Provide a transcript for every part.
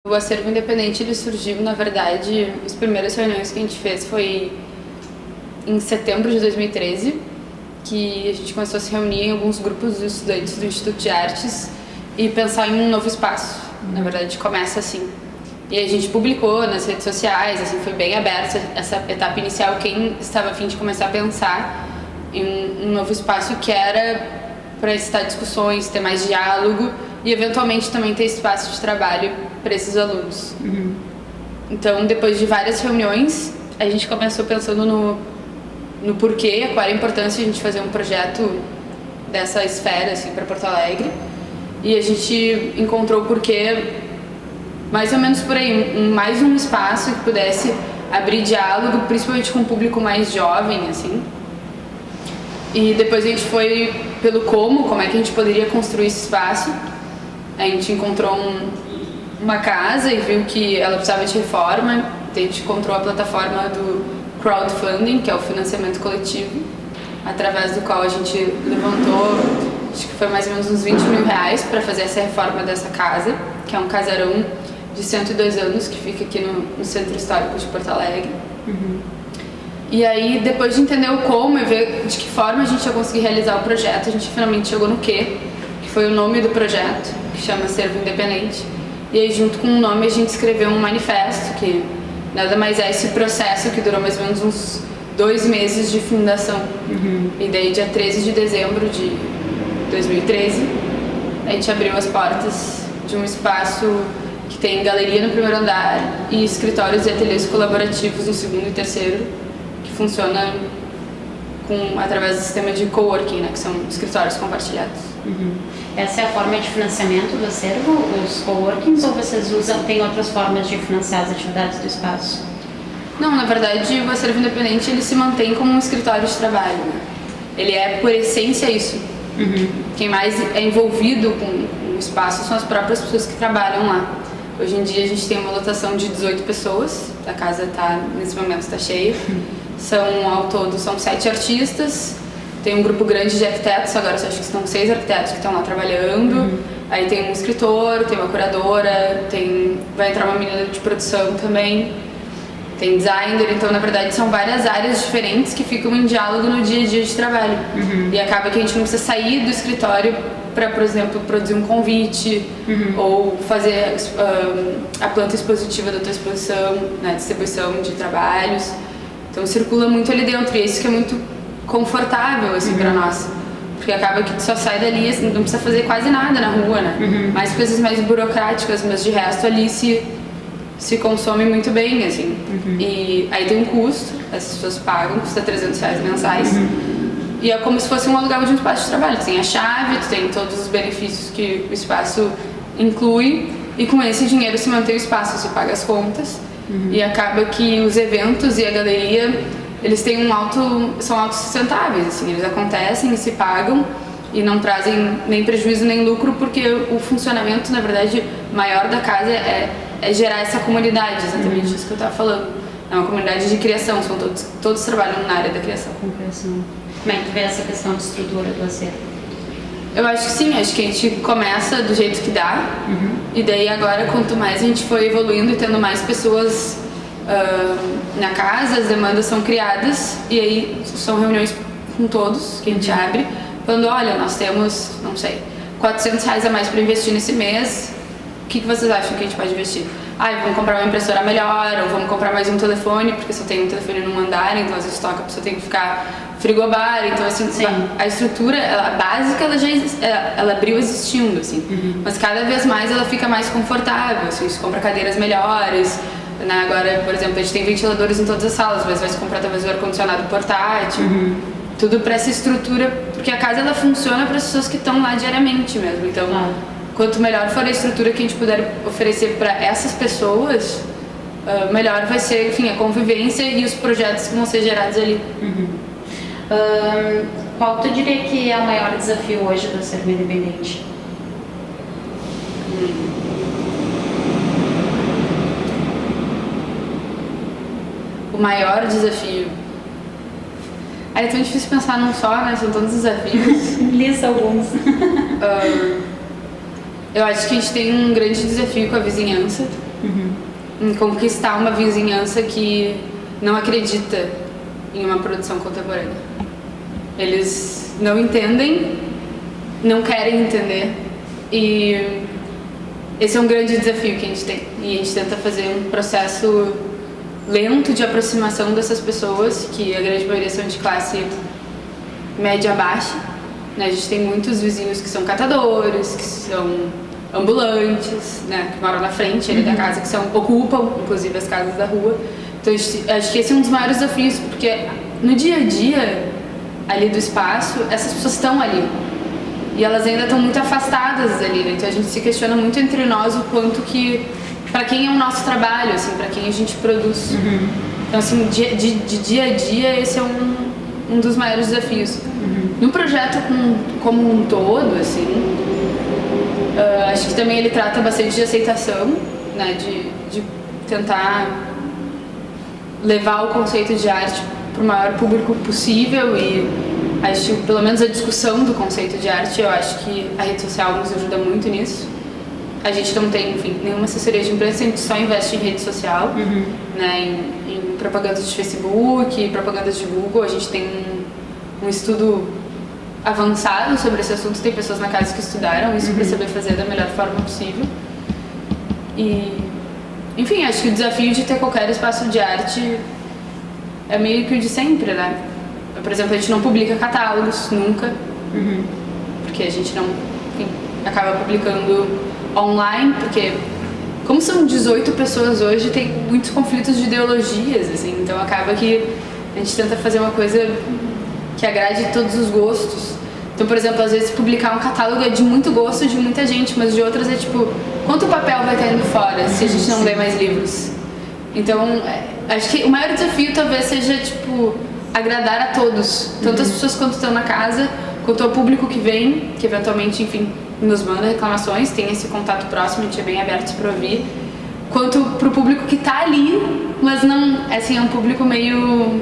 O Acervo Independente ele surgiu, na verdade, as primeiras reuniões que a gente fez foi em setembro de 2013, que a gente começou a se reunir em alguns grupos de estudantes do Instituto de Artes e pensar em um novo espaço. Na verdade, a gente começa assim. E a gente publicou nas redes sociais, assim, foi bem aberta essa etapa inicial, quem estava a fim de começar a pensar em um novo espaço que era para estar discussões, ter mais diálogo e eventualmente também ter espaço de trabalho para esses alunos. Então, depois de várias reuniões, a gente começou pensando no porquê, qual era a importância de a gente fazer um projeto dessa esfera assim, para Porto Alegre. E a gente encontrou o porquê mais ou menos por aí, mais um espaço que pudesse abrir diálogo, principalmente com um público mais jovem, assim. E depois a gente foi pelo como é que a gente poderia construir esse espaço. A gente encontrou uma casa e viu que ela precisava de reforma. A gente encontrou a plataforma do crowdfunding, que é o financiamento coletivo, através do qual a gente levantou, acho que foi mais ou menos uns 20 mil reais para fazer essa reforma dessa casa, que é um casarão de 102 anos que fica aqui no Centro Histórico de Porto Alegre. E aí, depois de entender o como e ver de que forma a gente ia conseguir realizar o projeto, a gente finalmente chegou no quê, que foi o nome do projeto, que chama Acervo Independente. E aí, junto com o nome, a gente escreveu um manifesto, que nada mais é esse processo que durou mais ou menos uns 2 meses de fundação. E daí, dia 13 de dezembro de 2013, a gente abriu as portas de um espaço que tem galeria no primeiro andar e escritórios e ateliês colaborativos no segundo e terceiro, que funciona através do sistema de coworking, né, que são escritórios compartilhados. Essa é a forma de financiamento do acervo, os coworkings, ou vocês tem outras formas de financiar as atividades do espaço? Não, na verdade, o Acervo Independente ele se mantém como um escritório de trabalho, né? Ele é, por essência, isso. Quem mais é envolvido com o espaço são as próprias pessoas que trabalham lá. Hoje em dia a gente tem uma lotação de 18 pessoas, a casa nesse momento está cheia. Ao todo são 7 artistas, tem um grupo grande de arquitetos, agora acho que estão 6 arquitetos que estão lá trabalhando. Aí tem um escritor, tem uma curadora, vai entrar uma menina de produção também, tem designer, então na verdade são várias áreas diferentes que ficam em diálogo no dia a dia de trabalho. E acaba que a gente não precisa sair do escritório para, por exemplo, produzir um convite ou fazer a planta expositiva da tua exposição, né, distribuição de trabalhos. Então circula muito ali dentro e é isso que é muito confortável assim, para nós. Porque acaba que tu só sai dali, assim, não precisa fazer quase nada na rua, né? Mais coisas mais burocráticas, mas de resto ali se consome muito bem, assim. E aí tem um custo, as pessoas pagam, custa 300 reais mensais. E é como se fosse um aluguel de um espaço de trabalho. Tu tem a chave, tu tem todos os benefícios que o espaço inclui e com esse dinheiro se mantém o espaço, se paga as contas. E acaba que os eventos e a galeria, eles têm são autossustentáveis, assim, eles acontecem e se pagam e não trazem nem prejuízo nem lucro, porque o funcionamento, na verdade, maior da casa é gerar essa comunidade, exatamente isso que eu estava falando. É uma comunidade de criação, todos trabalham na área da criação. Como é que tu vê essa questão de estrutura do acervo? Eu acho que sim, acho que a gente começa do jeito que dá, e daí agora quanto mais a gente for evoluindo e tendo mais pessoas na casa, as demandas são criadas, e aí são reuniões com todos que a gente abre, falando, olha, nós temos, não sei, 400 reais a mais para investir nesse mês, o que vocês acham que a gente pode investir? Vamos comprar uma impressora melhor, ou vamos comprar mais um telefone, porque só tem um telefone num andar, então às vezes toca, a pessoa tem que ficar frigobar, então assim, a estrutura, a básica, ela já ela abriu existindo, assim, mas cada vez mais ela fica mais confortável, assim, se compra cadeiras melhores, né? Agora, por exemplo, a gente tem ventiladores em todas as salas, mas vai se comprar talvez o ar-condicionado portátil, tudo para essa estrutura, porque a casa ela funciona para as pessoas que estão lá diariamente mesmo, então quanto melhor for a estrutura que a gente puder oferecer para essas pessoas, melhor vai ser, enfim, a convivência e os projetos que vão ser gerados ali. Qual tu diria que é o maior desafio hoje do Acervo Independente? O maior desafio... É tão difícil pensar num só, né? São tantos desafios. Lista alguns. Eu acho que a gente tem um grande desafio com a vizinhança. em conquistar uma vizinhança que não acredita em uma produção contemporânea. Eles não entendem, não querem entender, e esse é um grande desafio que a gente tem. E a gente tenta fazer um processo lento de aproximação dessas pessoas, que a grande maioria são de classe média baixa, né? A gente tem muitos vizinhos que são catadores, que são ambulantes, né? Que moram na frente ali da casa, que ocupam, inclusive, as casas da rua. Então, acho que esse é um dos maiores desafios, porque no dia a dia ali do espaço, essas pessoas estão ali. E elas ainda estão muito afastadas dali, né? Então a gente se questiona muito entre nós o quanto que... Pra quem é o nosso trabalho, assim, pra quem a gente produz. Então, assim, de dia a dia, esse é um dos maiores desafios. No projeto como um todo, assim, acho que também ele trata bastante de aceitação, né? De tentar levar o conceito de arte para o maior público possível, e acho que pelo menos a discussão do conceito de arte, eu acho que a rede social nos ajuda muito nisso. A gente não tem, enfim, nenhuma assessoria de imprensa, a gente só investe em rede social, né, em propagandas de Facebook, propagandas de Google. A gente tem um estudo avançado sobre esse assunto, tem pessoas na casa que estudaram isso para saber fazer da melhor forma possível. E, enfim, acho que o desafio de ter qualquer espaço de arte é meio que o de sempre, né? Por exemplo, a gente não publica catálogos, nunca, porque a gente não, enfim, acaba publicando online, porque como são 18 pessoas hoje, tem muitos conflitos de ideologias, assim, então acaba que a gente tenta fazer uma coisa que agrade todos os gostos. Então, por exemplo, às vezes publicar um catálogo é de muito gosto de muita gente, mas de outras é tipo, quanto papel vai estar indo fora se a gente não lê mais livros? Então, acho que o maior desafio talvez seja, tipo, agradar a todos, tanto as pessoas quanto estão na casa, quanto ao público que vem, que eventualmente, enfim, nos manda reclamações, tem esse contato próximo, a gente é bem aberto para ouvir, quanto pro público que tá ali, mas não, assim, é um público meio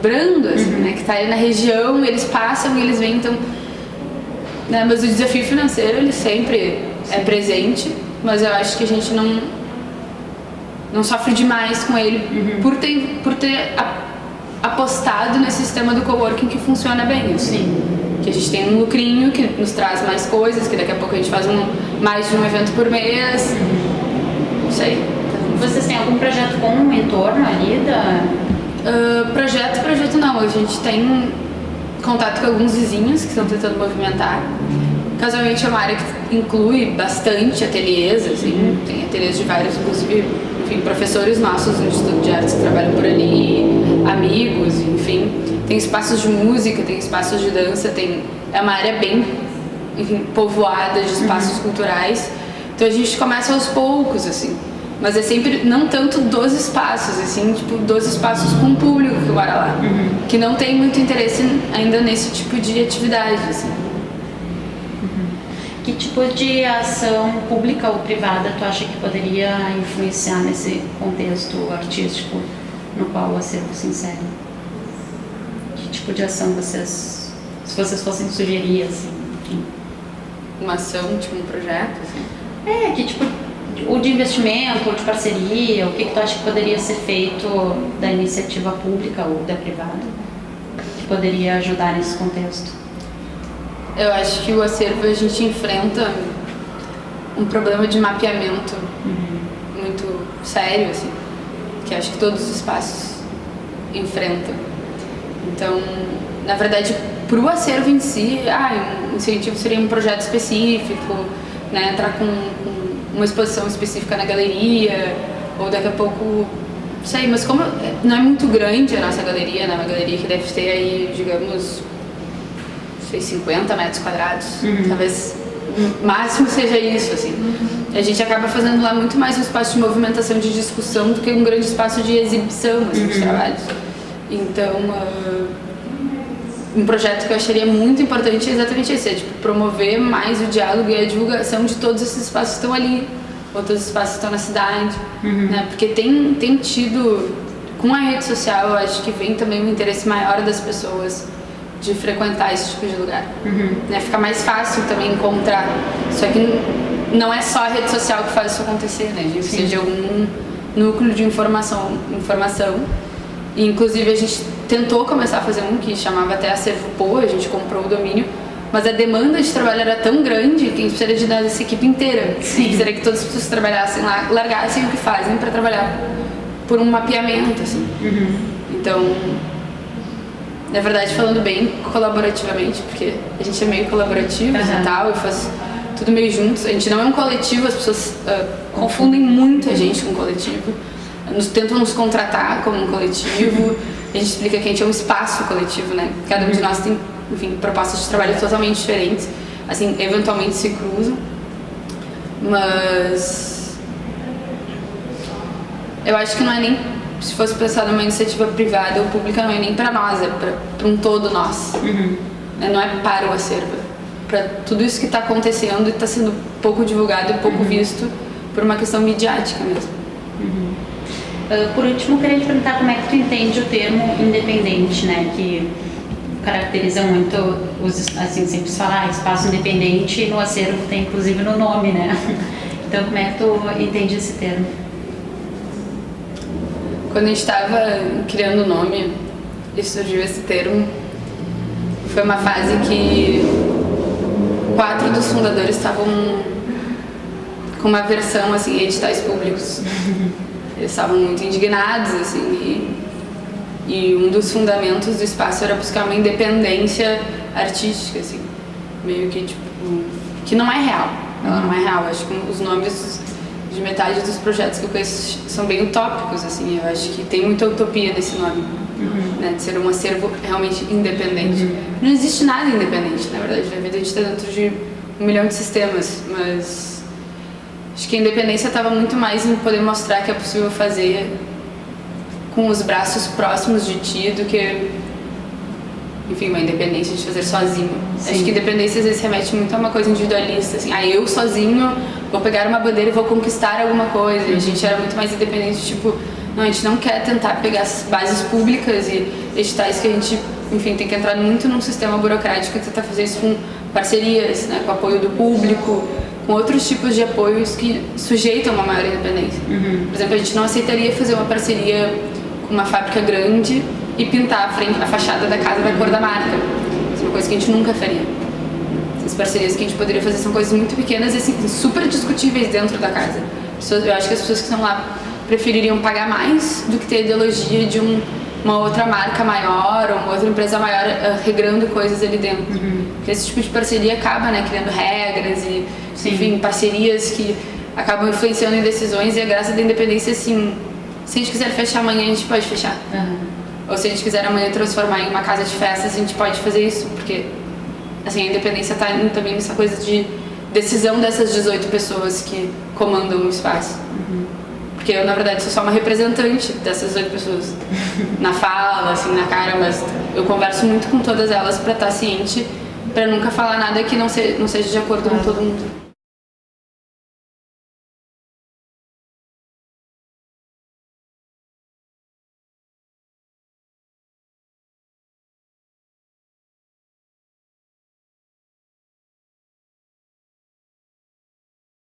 brando, assim, né, que tá ali na região, eles passam e eles vêm, então, né, mas o desafio financeiro, ele sempre é presente, mas eu acho que a gente não sofre demais com ele por ter apostado nesse sistema do coworking que funciona bem, assim. Que a gente tem um lucrinho que nos traz mais coisas, que daqui a pouco a gente faz mais de um evento por mês. Isso aí. Vocês têm algum projeto com um entorno ali da... Projeto não. A gente tem contato com alguns vizinhos que estão tentando movimentar. Casualmente é uma área que inclui bastante ateliês, assim. Tem ateliês de vários, inclusive, enfim, professores nossos no Instituto de Artes que trabalham por ali, amigos, enfim. Tem espaços de música, tem espaços de dança, é uma área bem, enfim, povoada de espaços culturais. Então a gente começa aos poucos, assim. Mas é sempre, não tanto dos espaços, assim, tipo, dos espaços com o público que mora lá. Que não tem muito interesse ainda nesse tipo de atividade, assim. Que tipo de ação pública ou privada tu acha que poderia influenciar nesse contexto artístico no qual o acervo se insere? Que tipo de ação vocês, se vocês fossem sugerir, assim, enfim? Uma ação, tipo um projeto, assim? Que tipo, ou de investimento, ou de parceria, o que tu acha que poderia ser feito da iniciativa pública ou da privada que poderia ajudar nesse contexto? Eu acho que o acervo, a gente enfrenta um problema de mapeamento muito sério, assim, que acho que todos os espaços enfrentam. Então, na verdade, para o acervo em si, um incentivo seria um projeto específico, né, entrar com uma exposição específica na galeria, ou daqui a pouco, não sei, mas como não é muito grande a nossa galeria, né, uma galeria que deve ter aí, digamos, 50 metros quadrados, talvez o máximo seja isso, assim. A gente acaba fazendo lá muito mais um espaço de movimentação, de discussão, do que um grande espaço de exibição, assim, dos trabalhos. Então, um projeto que eu acharia muito importante é exatamente esse, tipo, promover mais o diálogo e a divulgação de todos esses espaços que estão ali, outros espaços que estão na cidade, né? Porque tem tido, com a rede social, eu acho que vem também um interesse maior das pessoas de frequentar esse tipo de lugar, né? Fica mais fácil também encontrar, só que não é só a rede social que faz isso acontecer, né? A gente precisa de algum núcleo de informação. E, inclusive, a gente tentou começar a fazer um que chamava até Acervo Poa, a gente comprou o domínio, mas a demanda de trabalho era tão grande que a gente precisaria de essa equipe inteira. A gente precisaria que todas as pessoas que trabalhassem lá largassem o que fazem para trabalhar por um mapeamento, assim. Então, na verdade, falando bem colaborativamente, porque a gente é meio colaborativo e tal, e faz tudo meio juntos. A gente não é um coletivo, as pessoas confundem muito a gente com coletivo. Tentam nos contratar como um coletivo. A gente explica que a gente é um espaço coletivo, né? Cada um de nós tem, enfim, propostas de trabalho totalmente diferentes. Assim, eventualmente se cruzam. Mas eu acho que não é nem, se fosse pensar numa iniciativa privada ou pública, não é nem para nós, é para um todo nós. Não é para o acervo, para tudo isso que está acontecendo e está sendo pouco divulgado e pouco visto por uma questão midiática mesmo. Por último, eu queria te perguntar como é que tu entende o termo independente, né? Que caracteriza muito, assim, sempre se fala espaço independente, e no acervo tem inclusive no nome, né? Então, como é que tu entende esse termo? Quando a gente estava criando o nome e surgiu esse termo, foi uma fase que 4 dos fundadores estavam com uma aversão, assim, a editais públicos. Eles estavam muito indignados, assim, e um dos fundamentos do espaço era buscar uma independência artística, assim, meio que, tipo, que não é real. Ela não é real. Acho que os nomes de metade dos projetos que eu conheço são bem utópicos, assim. Eu acho que tem muita utopia nesse nome, né, de ser um acervo realmente independente. Não existe nada independente, na verdade. Na vida a gente está dentro de 1 milhão de sistemas, mas acho que a independência estava muito mais em poder mostrar que é possível fazer com os braços próximos de ti do que, enfim, uma independência de fazer sozinho. Acho que independência às vezes remete muito a uma coisa individualista, assim, eu sozinho vou pegar uma bandeira e vou conquistar alguma coisa. E a gente era muito mais independente, tipo, não, a gente não quer tentar pegar as bases públicas e editais que a gente, enfim, tem que entrar muito num sistema burocrático e tentar fazer isso com parcerias, né, com apoio do público, com outros tipos de apoios que sujeitam uma maior independência. Por exemplo, a gente não aceitaria fazer uma parceria com uma fábrica grande e pintar a fachada da casa da cor da marca. Isso é uma coisa que a gente nunca faria. As parcerias que a gente poderia fazer são coisas muito pequenas e assim, super discutíveis dentro da casa. Eu acho que as pessoas que estão lá prefeririam pagar mais do que ter a ideologia de uma outra marca maior ou uma outra empresa maior regrando coisas ali dentro. Porque esse tipo de parceria acaba, né, criando regras e, enfim, parcerias que acabam influenciando em decisões, e a graça da independência, assim, se a gente quiser fechar amanhã, a gente pode fechar. Ou se a gente quiser amanhã transformar em uma casa de festas, a gente pode fazer isso, porque, assim, a independência está também nessa coisa de decisão dessas 18 pessoas que comandam o espaço. Porque eu, na verdade, sou só uma representante dessas 18 pessoas. Na fala, assim, na cara, mas eu converso muito com todas elas para estar ciente, para nunca falar nada que não seja de acordo com todo mundo.